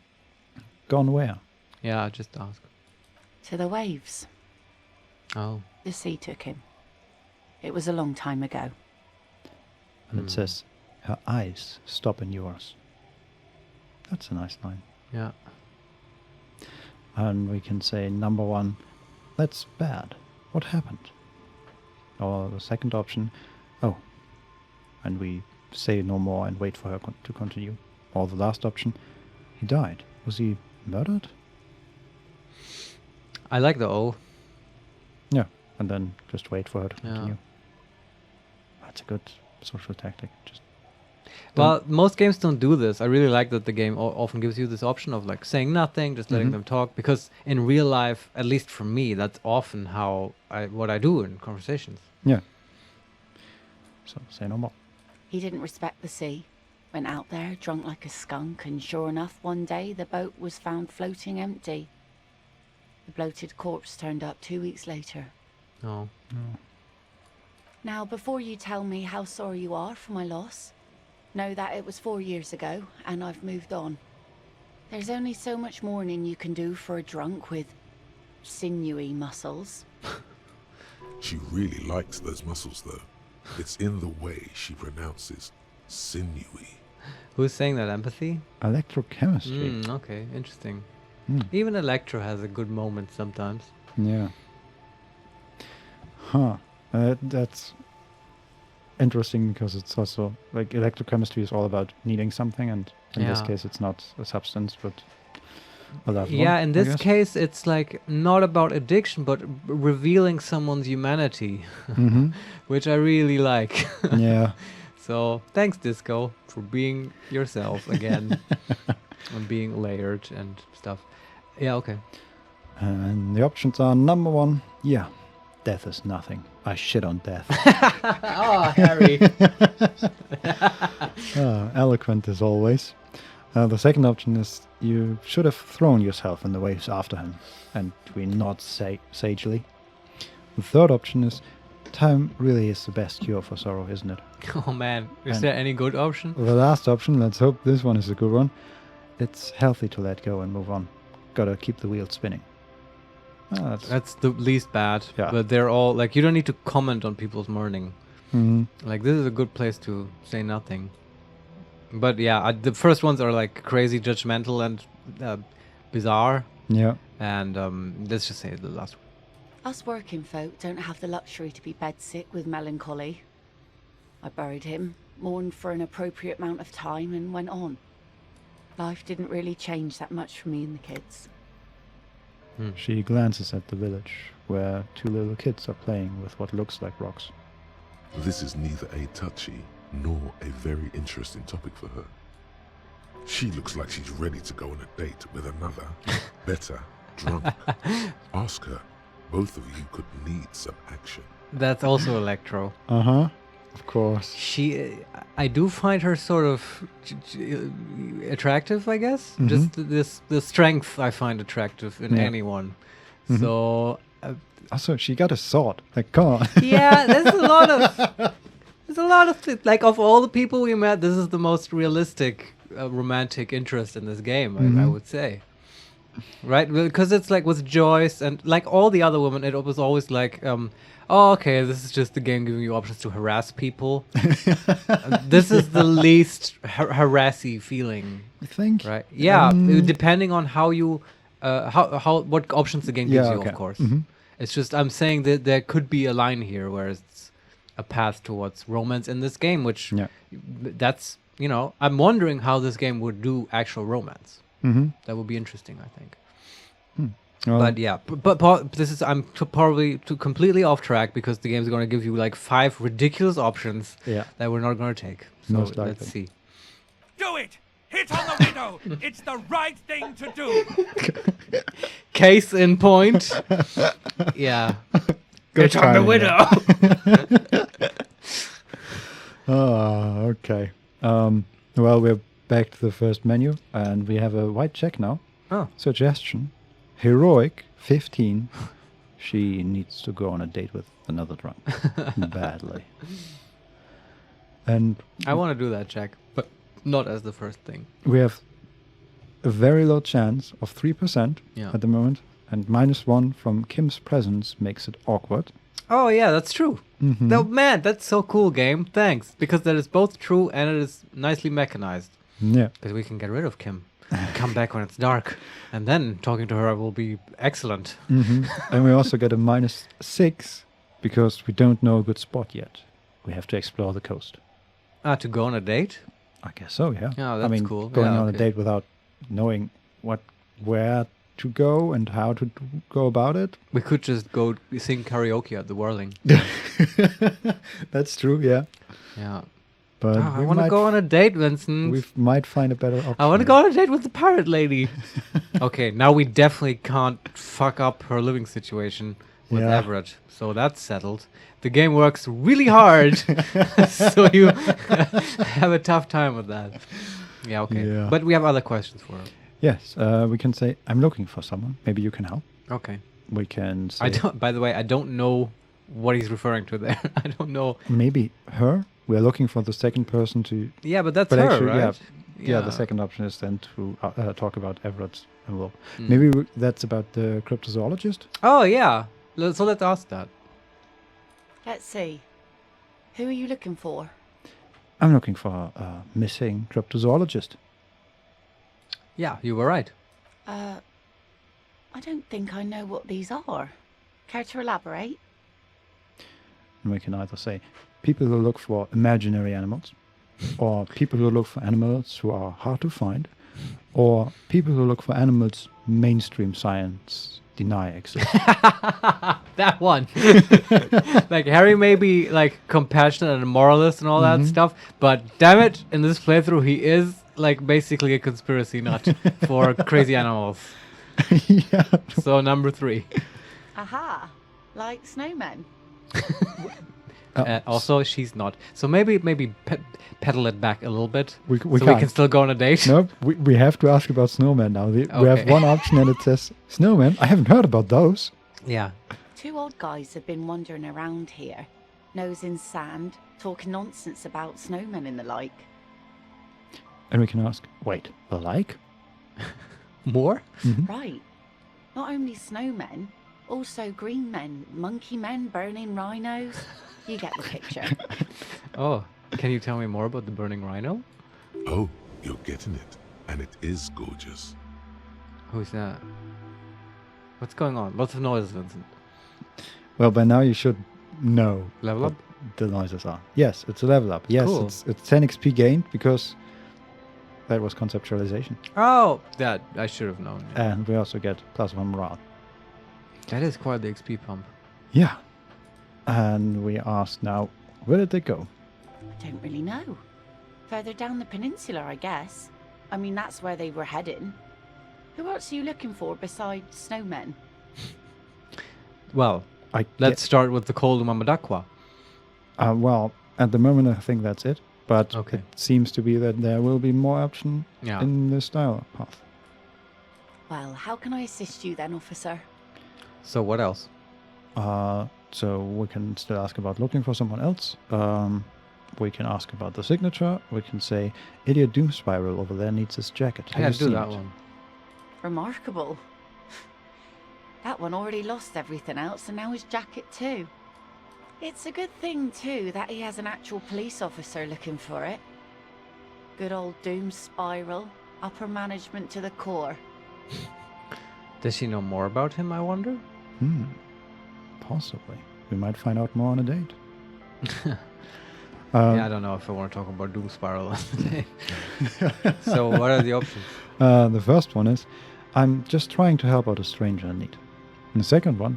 Gone where? Yeah, just ask. To the waves. Oh. The sea took him. It was a long time ago. And it says, her eyes stop in yours. That's a nice line. Yeah. And we can say number one, that's bad. What happened? Or the second option, oh, and we say no more and wait for her to continue. Or the last option, he died. Was he murdered? I like the O. Yeah, and then just wait for her to Yeah. continue. That's a good social tactic. Just Well, most games don't do this. I really like that the game often gives you this option of like saying nothing, just letting them talk. Because in real life, at least for me, that's often what I do in conversations. yeah. So say no more. He didn't respect the sea. Went out there drunk like a skunk, and sure enough, one day the boat was found floating empty. The bloated corpse turned up 2 weeks later. No. Now, before you tell me how sorry you are for my loss, know that it was 4 years ago, and I've moved on. There's only so much mourning you can do for a drunk with sinewy muscles. She really likes those muscles, though. It's in the way she pronounces sinewy. Who's saying that? Empathy? Electrochemistry. Okay, interesting. Mm. Even Electro has a good moment sometimes. Yeah. Huh. That's interesting because it's also like electrochemistry is all about needing something, and in this Yeah. case, it's not a substance but a loved Yeah, one, in I this guess. case, it's like not about addiction, but revealing someone's humanity, Mhm. which I really like. Yeah. So thanks, Disco, for being yourself again and being layered and stuff. Yeah, okay. And the options are number one, yeah, death is nothing. I shit on death. Oh, Harry. Eloquent as always. The second option is you should have thrown yourself in the waves after him, and we nod sagely. The third option is time really is the best cure for sorrow, isn't it? Oh man, is And- there any good option? The last option, let's hope this one is a good one. It's healthy to let go and move on. Gotta keep the wheel spinning. That's the least bad. Yeah. But they're all like, you don't need to comment on people's mourning. Mhm. Like, this is a good place to say nothing. But yeah, the first ones are like crazy judgmental and bizarre. Yeah. And let's just say the last one. Us working folk don't have the luxury to be bedsick with melancholy. I buried him, mourned for an appropriate amount of time, and went on. Life didn't really change that much for me and the kids. She glances at the village, where two little kids are playing with what looks like rocks. This is neither a touchy nor a very interesting topic for her. She looks like she's ready to go on a date with another, better, drunk. Ask her. Both of you could need some action. That's also Electro. Uh-huh. Of course. I do find her sort of attractive, I guess. Just the strength I find attractive in Yeah. anyone. So Also, she got a sword. Like, come on. yeah, there's a lot of like of all the people we met, this is the most realistic romantic interest in this game. I would say. Right, because it's like with Joyce and like all the other women, it was always like, oh, okay, this is just the game giving you options to harass people. This is the least harassy feeling, I think. right? Yeah, depending on how you, what options the game gives you, of course. It's just I'm saying that there could be a line here where it's a path towards romance in this game, which that's I'm wondering how this game would do actual romance. That would be interesting, I think. Well, But yeah, but this is probably completely off track because the game's going to give you like 5 ridiculous options that we're not going to take. So Most likely. let's see. Do it! Hit on the widow! It's the right thing to do! Case in point. Yeah. good Hit on the timing, widow. Okay. Well, we're back to the first menu, and we have a white check now. Oh. Suggestion. Heroic 15. She needs to go on a date with another drunk. Badly. And I want to do that check, but not as the first thing. we have a very low chance of 3% Yeah. at the moment, and -1 from Kim's presence makes it awkward. Oh yeah, that's true. No, man, that's so cool, game. Thanks, because that is both true and it is nicely mechanized. Yeah. Because we can get rid of Kim, come back when it's dark, and then talking to her will be excellent. And we also get a -6 because we don't know a good spot yet. We have to explore the coast. To go on a date? I guess so, yeah. Oh, I that's mean, cool. going Yeah, on a okay. date without knowing where to go and how to go about it. We could just go sing karaoke at the Whirling. That's true, yeah. Yeah. But I want to go on a date, Vincent. We might find a better option. I want to go on a date with the pirate lady. Okay, now we definitely can't fuck up her living situation with Yeah. Everett. So that's settled. The game works really hard, so you have a tough time with that. Yeah, okay. Yeah. But we have other questions for her. Yes, we can say, I'm looking for someone. Maybe you can help. Okay. We can say, By the way, I don't know what he's referring to there. I don't know. maybe her. We're looking for the second person to... Yeah, but that's But her, actually, right? Yeah, the second option is then to talk about Everett's envelope. Mm. Maybe that's about the cryptozoologist? Oh, yeah. So let's ask that. Let's see. Who are you looking for? I'm looking for a missing cryptozoologist. Yeah, you were right. I don't think I know what these are. Care to elaborate? And we can either say people who look for imaginary animals, or people who look for animals who are hard to find, or people who look for animals mainstream science deny exist. That one. Like Harry may be like compassionate and a moralist and all that stuff, but damn it, in this playthrough he is like basically a conspiracy nut for crazy animals. Yeah. So number 3. Aha! Like snowmen. Also, she's not. So maybe pedal it back a little bit. We so we can't. can still go on a date. Nope, we have to ask about snowmen now. We have Okay. one option and it says snowmen. I haven't heard about those. Yeah. 2 old guys have been wandering around here, nose in sand, talking nonsense about snowmen and the like. And we can ask, wait, the like? More? Right. Not only snowmen, also green men, monkey men, burning rhinos. You get the picture. Oh, can you tell me more about the burning rhino? Oh, you're getting it. And it is gorgeous. Who's that? What's going on? Lots of noise, Vincent. Well, by now you should know Level what up? the noises are. Yes, it's a level up. Yes, Cool. it's 10 XP gained because that was conceptualization. Oh, that I should have known. And we also get +1 morale. That is quite the XP pump. Yeah. And we ask now, where did they go? I don't really know. Further down the peninsula, I guess. I mean, that's where they were heading. Who else are you looking for besides snowmen? Well, I let's start with the cold Mamadakwa. well, At the moment, I think that's it. But Okay. it seems to be that there will be more option Yeah. in the style path. Well, how can I assist you then, officer? So what else? So we can still ask about looking for someone else. We can ask about the signature. We can say, Idiot Doom Spiral over there needs his jacket. Have Yeah, you do seen that it? one. Remarkable. That one already lost everything else and now his jacket too. It's a good thing too that he has an actual police officer looking for it. Good old Doom Spiral. Upper management to the core. Does she know more about him, I wonder? Possibly. We might find out more on a date. Yeah, I don't know if I want to talk about Doom Spiral today. So what are the options? The first one is, I'm just trying to help out a stranger in need. And the second one,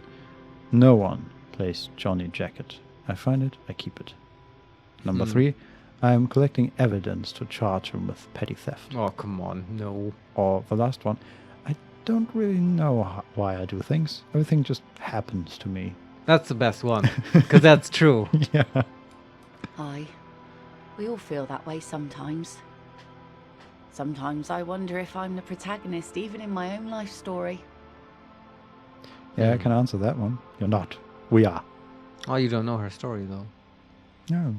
no one plays Johnny Jacket. I find it, I keep it. Number 3, I'm collecting evidence to charge him with petty theft. Oh, come on. No. Or the last one, I don't really know why I do things. Everything just happens to me. That's the best one. Because that's true. Yeah. Aye. We all feel that way sometimes. Sometimes I wonder if I'm the protagonist even in my own life story. Yeah, I can answer that one. You're not. We are. Oh, you don't know her story, though. No,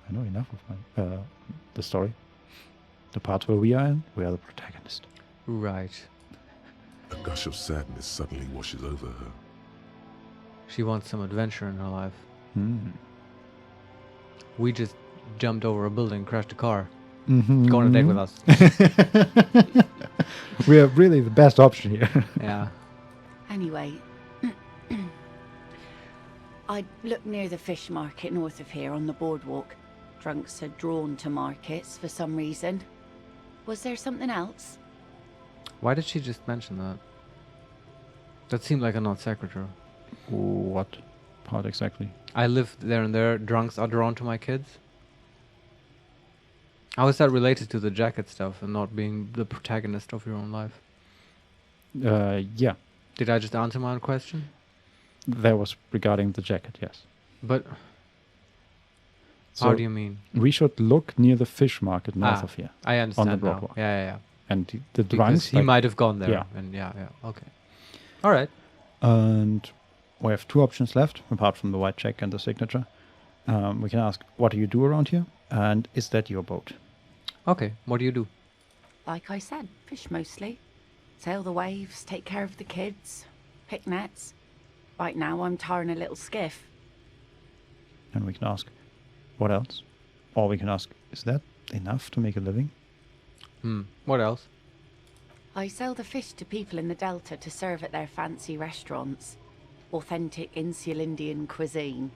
I know enough of the story. The part where we are in, we are the protagonist. Right. A gush of sadness suddenly washes over her. She wants some adventure in her life. Hmm. We just jumped over a building, crashed a car. Mm-hmm. Go on a date with us. We are really the best option here. Yeah. Anyway, I looked near the fish market north of here on the boardwalk. Drunks are drawn to markets for some reason. Was there something else? Why did she just mention that? That seemed like a non sequitur. What part exactly? I live there and there. Drunks are drawn to my kids. How is that related to the jacket stuff and not being the protagonist of your own life? Yeah, Did I just answer my own question? that was regarding the jacket, yes. But So how do you mean? we should look near the fish market north Ah, of here. I understand now. boardwalk. Yeah. And the Because drunks, he might have gone there. Yeah. And yeah. Okay. All right. and we have 2 options left, apart from the white check and the signature. We can ask, what do you do around here? And is that your boat? Okay. What do you do? Like I said, fish mostly. Sail the waves, take care of the kids, pick nets. Right now I'm tarring a little skiff. And we can ask, what else? Or we can ask, is that enough to make a living? What else? I sell the fish to people in the Delta to serve at their fancy restaurants. Authentic insular Indian cuisine.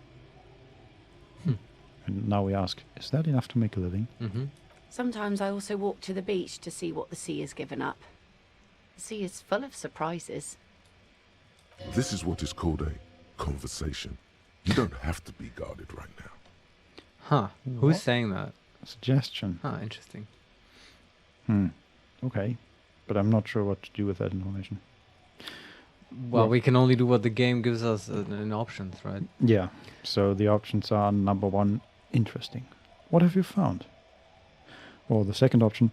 And now we ask, is that enough to make a living? Mm-hmm. Sometimes I also walk to the beach to see what the sea has given up. The sea is full of surprises. This is what is called a conversation. You don't have to be guarded right now. Huh. What? Who's saying that? Suggestion. Huh. Interesting. Okay. But I'm not sure what to do with that information. Well, Well- we can only do what the game gives us in options, right? Yeah. So the options are number 1, interesting. What have you found? Or the second option,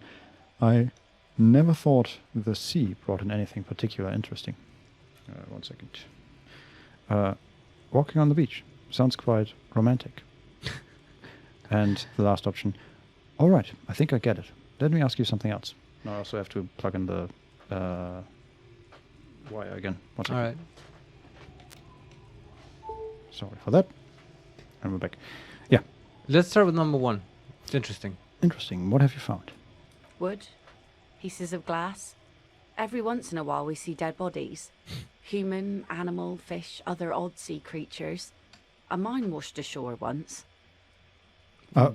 I never thought the sea brought in anything particular interesting. 1 second. Walking on the beach. Sounds quite romantic. And the last option, all right, I think I get it. Let me ask you something else. Now I also have to plug in the wire again. 1 second. All right. Sorry for that. And we're back. Yeah, Let's start with number 1. It's interesting. interesting. What have you found? Wood, pieces of glass. Every once in a while we see dead bodies. Human, animal, fish, other odd sea creatures. A mine washed ashore once.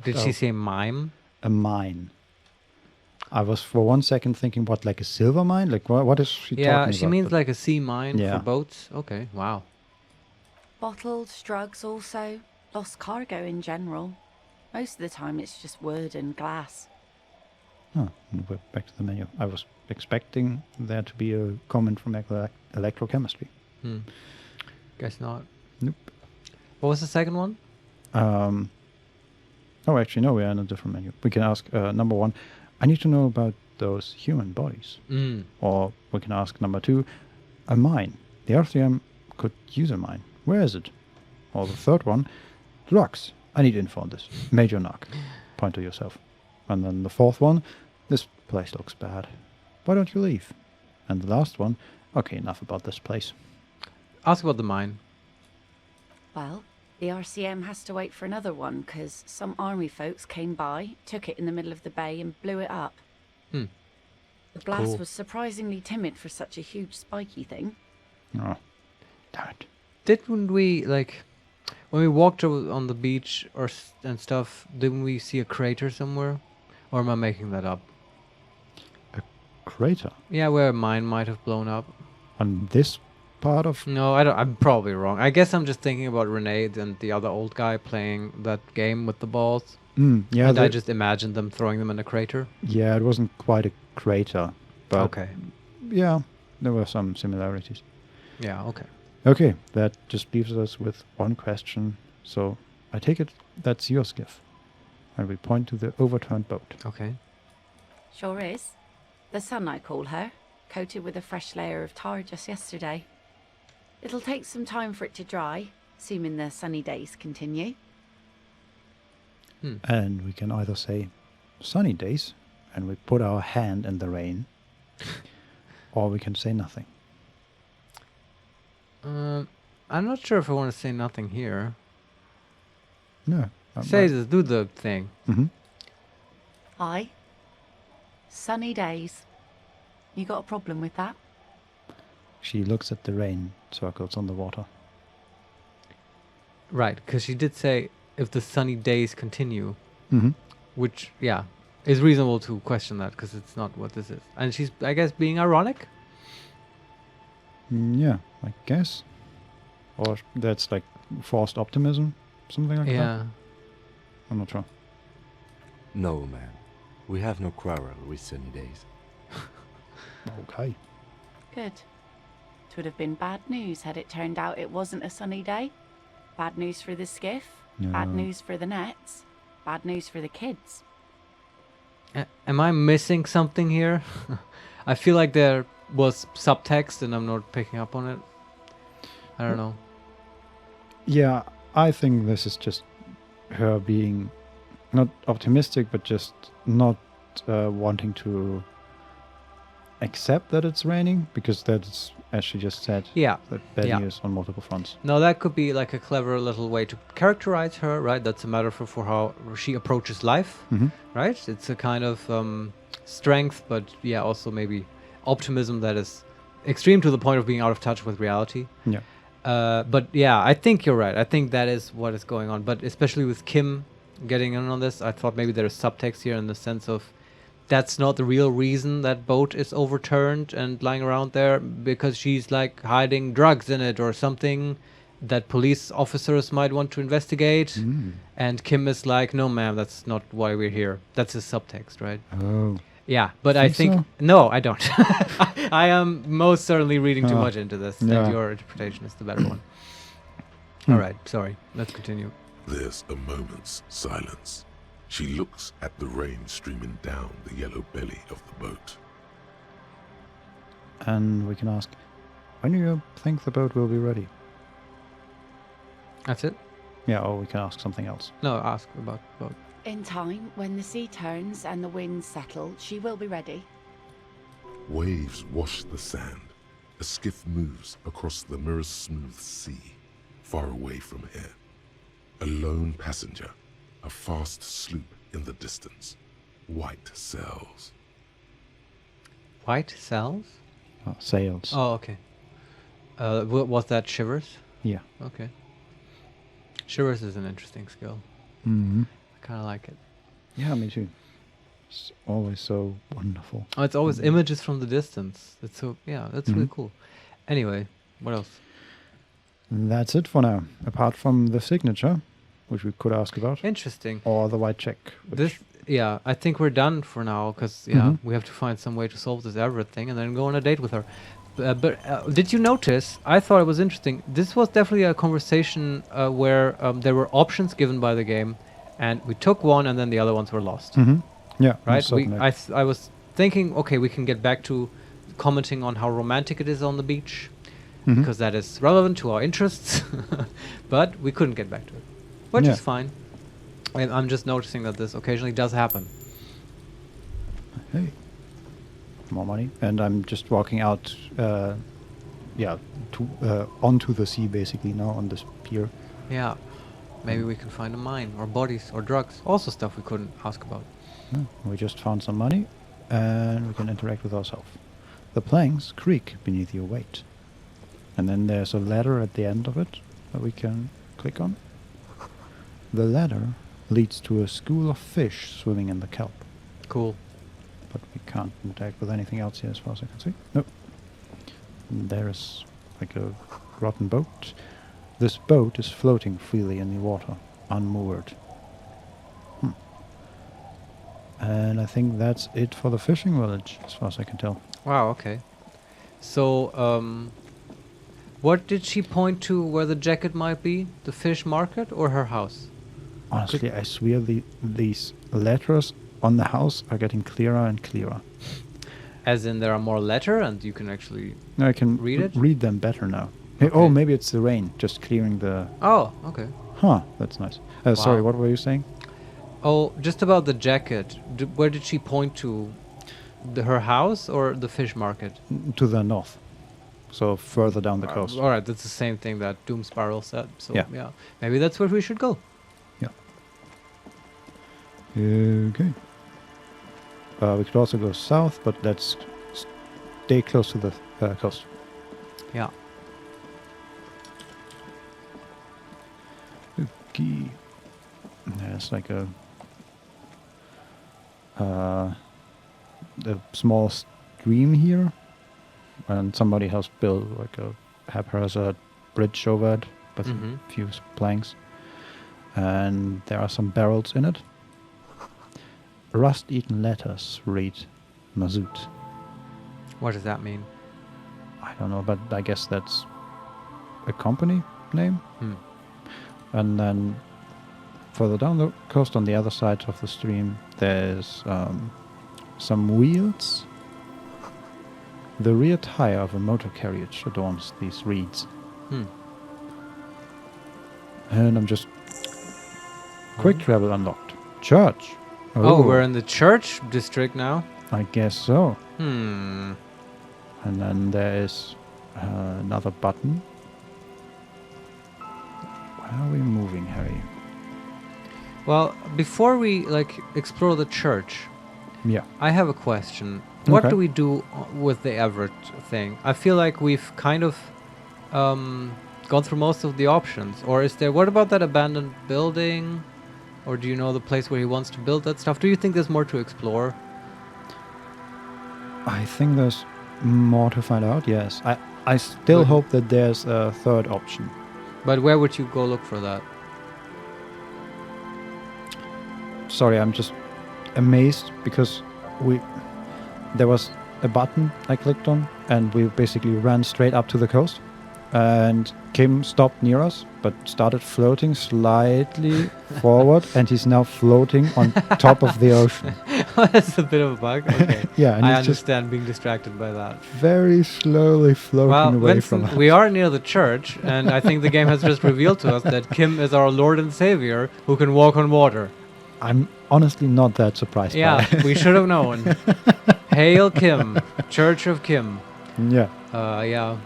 Did she say mime? A mine. I was for 1 second thinking, what, like a silver mine? Like, what is she talking about? Yeah, she means But- like a sea mine Yeah. for boats. Okay, wow. Bottles, drugs also. Lost cargo in general. Most of the time it's just wood and glass. Oh, and we're back to the menu. I was expecting there to be a comment from electrochemistry. Guess not. Nope. What was the second one? Oh, actually, no, we are in a different menu. We can ask number 1, I need to know about those human bodies. Or we can ask number 2, a mine. The RCM could use a mine. Where is it? Or the third one, drugs. I need info on this. Major knock. Point to yourself. And then the fourth one, this place looks bad. Why don't you leave? And the last one, okay, enough about this place. Ask about the mine. Well, the RCM has to wait for another one, because some army folks came by, took it in the middle of the bay and blew it up. Hmm. The blast Cool. was surprisingly timid for such a huge spiky thing. Oh, damn it. Didn't we, like, when we walked on the beach and stuff, didn't we see a crater somewhere? Or am I making that up? Crater? Yeah, where a mine might have blown up. On this part of... No, I don't. I'm probably wrong. I guess I'm just thinking about Renee and the other old guy playing that game with the balls. yeah, And I just imagined them throwing them in a crater. yeah, it wasn't quite a crater. But Okay. yeah, there were some similarities. Yeah, okay. Okay, that just leaves us with one question. So I take it that's your skiff. And we point to the overturned boat. Okay. Sure is. The sun, I call her, coated with a fresh layer of tar just yesterday. It'll take some time for it to dry, assuming the sunny days continue. And we can either say sunny days, and we put our hand in the rain, or we can say nothing. I'm not sure if I want to say nothing here. No. Say this, do the thing. Mm-hmm. Aye. Sunny days. You got a problem with that? She looks at the rain circles on the water. Right, because she did say if the sunny days continue, Mm-hmm. which, yeah, is reasonable to question that because it's not what this is. And she's, I guess, being ironic? Yeah, I guess. Or that's like forced optimism, something like that. Yeah. I'm not sure. No, man. We have no quarrel with sunny days. Okay. Good. It would have been bad news had it turned out it wasn't a sunny day. Bad news for the skiff, bad No. news for the nets, bad news for the kids. Am I missing something here? I feel like there was subtext and I'm not picking up on it. I don't know. Yeah, I think this is just her being not optimistic, but just not wanting to accept that it's raining, because that's, as she just said, Yeah. that bad Yeah. news on multiple fronts. No, that could be like a clever little way to characterize her, right? That's a metaphor for how she approaches life, Mm-hmm. right? It's a kind of strength, but yeah, also maybe optimism that is extreme to the point of being out of touch with reality. Yeah. But yeah, I think you're right. I think that is what is going on. But especially with Kim getting in on this, I thought maybe there's subtext here in the sense of that's not the real reason that boat is overturned and lying around there, because she's like hiding drugs in it or something that police officers might want to investigate. Mm. And Kim is like, no, ma'am, that's not why we're here. That's his subtext, right? Oh. Yeah, but I Think think... so? No, I don't. I am most certainly reading too Oh, much into this. yeah. And your interpretation is the better one. All right, sorry. Let's continue. There's a moment's silence. She looks at the rain streaming down the yellow belly of the boat. And we can ask, when do you think the boat will be ready? That's it? Yeah, or we can ask something else. No, ask about boat. In time, when the sea turns and the winds settle, she will be ready. Waves wash the sand. A skiff moves across the mirror-smooth sea, far away from here. A lone passenger, a fast sloop in the distance. White sails. White cells? Sails. Oh, okay. Was that Shivers? Yeah. Okay. Shivers is an interesting skill. Mm-hmm. I kind of like it. Yeah, me too. It's always so wonderful. Oh, it's always images from the distance. It's so, yeah, that's really Mhm. cool. Anyway, what else? That's it for now. Apart from the signature, which we could ask about, Interesting. or the white check. which- This, yeah, I think we're done for now because yeah, Mhm. we have to find some way to solve this Everett thing and then go on a date with her. But did you notice? I thought it was interesting. This was definitely a conversation where there were options given by the game, and we took one, and then the other ones were lost. Mm-hmm. Yeah. Right? certainly. I was thinking, okay, we can get back to commenting on how romantic it is on the beach, Mhm. because that is relevant to our interests. But we couldn't get back to it, which Yeah. is fine. And I'm just noticing that this occasionally does happen. Hey, more money, and I'm just walking out. Onto the sea basically now on this pier. Yeah. Maybe we can find a mine, or bodies, or drugs. Also stuff we couldn't ask about. Yeah, we just found some money, and we can interact with ourselves. The planks creak beneath your weight, and then there's a ladder at the end of it that we can click on. The ladder leads to a school of fish swimming in the kelp, Cool. but we can't interact with anything else here as far as I can see. Nope. And there's like a rotten boat. This boat is floating freely in the water, unmoored. And I think that's it for the fishing village, as far as I can tell. Wow, okay. So, what did she point to where the jacket might be? The fish market or her house? Honestly, I swear these letters on the house are getting clearer and clearer. As in, there are more letter, and you can actually... Now I can Read it? read them better now. Hey, oh, Okay. maybe it's the rain, just clearing the... Oh, okay. Huh, that's nice. Sorry, Wow. what were you saying? Oh, just about the jacket. Where did she point to? Her house or the fish market? To the north. So further down the coast. All right, that's the same thing that Doom Spiral said. So, Yeah. yeah. Maybe that's where we should go. Okay. We could also go south, but let's stay close to the coast. Yeah. Okay. There's like a small stream here, and somebody has built like a haphazard bridge over it with Mhm. a few planks, and there are some barrels in it. Rust-eaten letters read Mazout. What does that mean? I don't know, but I guess that's a company name. Hmm. And then further down the coast on the other side of the stream, there's some wheels. The rear tire of a motor carriage adorns these reeds. Hmm. And I'm just... Quick travel unlocked. Church. Oh, we're in the church district now? I guess so. Hmm. And then there is another button. Where are we moving, Harry? Well, before we, explore the church, Yeah. I have a question. What Okay. do we do with the Everett thing? I feel like we've kind of gone through most of the options. Or is there... What about that abandoned building? Or do you know the place where he wants to build that stuff? Do you think there's more to explore? I think there's more to find out, yes. I still But- hope that there's a third option. But where would you go look for that? Sorry, I'm just amazed because there was a button I clicked on and we basically ran straight up to the coast, and Kim stopped near us but started floating slightly forward, and he's now floating on top of the ocean. That's a bit of a bug. Okay. Yeah, and I he's just understand being distracted by that. very slowly floating Well, away from Vincent, us. we are near the church, and I think the game has just revealed to us that Kim is our Lord and Savior who can walk on water. I'm honestly not that surprised Yeah, by it. we should have known. Hail Kim, Church of Kim. Yeah. Yeah.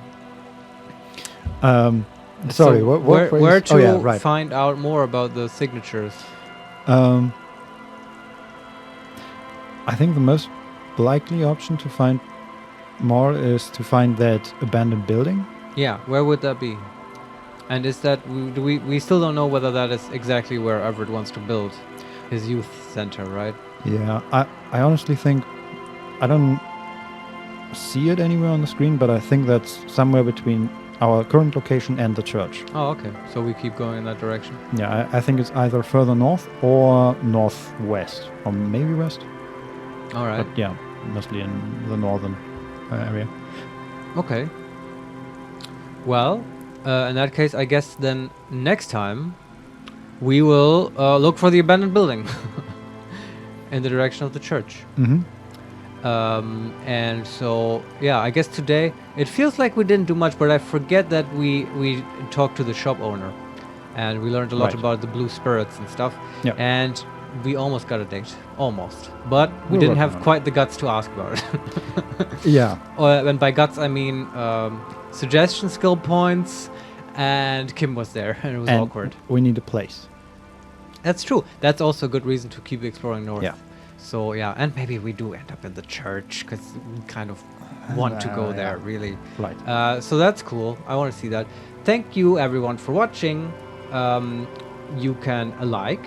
Sorry, So what where phrase? to Oh, yeah, right. find out more about the signatures? I think the most likely option to find more is to find that abandoned building. Yeah, where would that be? And is that we still don't know whether that is exactly where Everett wants to build his youth center, right? Yeah, I honestly think I don't see it anywhere on the screen, but I think that's somewhere between our current location and the church. Oh, okay. So we keep going in that direction. Yeah, I think it's either further north or northwest, or maybe west. All right. But yeah, mostly in the northern area. Okay. Well, in that case, I guess then next time we will look for the abandoned building in the direction of the church. Mm-hmm. And so, yeah, I guess today it feels like we didn't do much, but I forget that we talked to the shop owner, and we learned a lot Right. about the blue spirits and stuff. Yeah. And we almost got a date, almost, but we We're didn't working have on it. quite the guts to ask about it. Yeah. And by guts, I mean suggestion skill points, and Kim was there, and it was And awkward. we need a place. That's true. That's also a good reason to keep exploring north. Yeah. So yeah, and maybe we do end up in the church because we kind of want to go yeah. there, really. Right. So that's cool. I want to see that. Thank you everyone for watching. You can like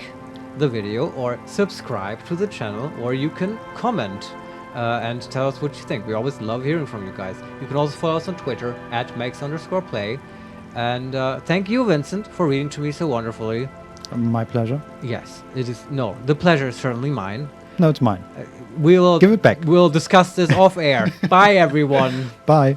the video or subscribe to the channel, or you can comment and tell us what you think. We always love hearing from you guys. You can also follow us on Twitter @makes_play. And thank you, Vincent, for reading to me so wonderfully. My pleasure. Yes, it is. No, the pleasure is certainly mine. No, it's mine. We will Give it back. We'll discuss this off air. Bye, everyone. Bye.